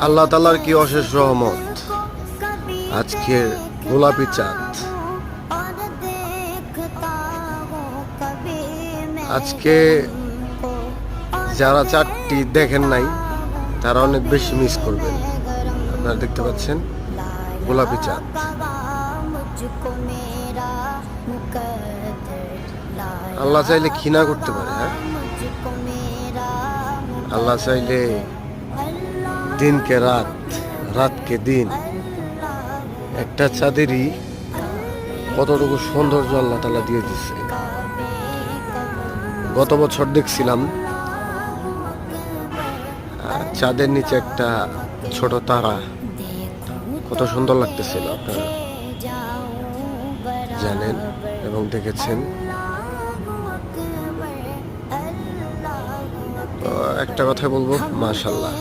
আল্লাহ তাআলার কি অশেষ রহমত, আজকের গোলাপি চাঁদ। আজকে যারা চাঁদটি দেখেন নাই তারা অনেক বেশি মিস করবেন। আপনারা দেখতে পাচ্ছেন গোলাপি চাঁদ। আল্লাহ চাইলে ঘৃণা করতে পারে, হ্যাঁ, আল্লাহ চাইলে দিনকে রাত, রাতকে দিন। একটা চাঁদেরই কতটুকু সৌন্দর্য আল্লাহ তাআলা দিয়ে দিচ্ছে। গত বছর দেখছিলাম চাঁদের নিচে একটা ছোট তারা, কত সুন্দর লাগতেছিল, আপনারা জানেন এবং দেখেছেন। তো একটা কথা বলবো, মাশাআল্লাহ।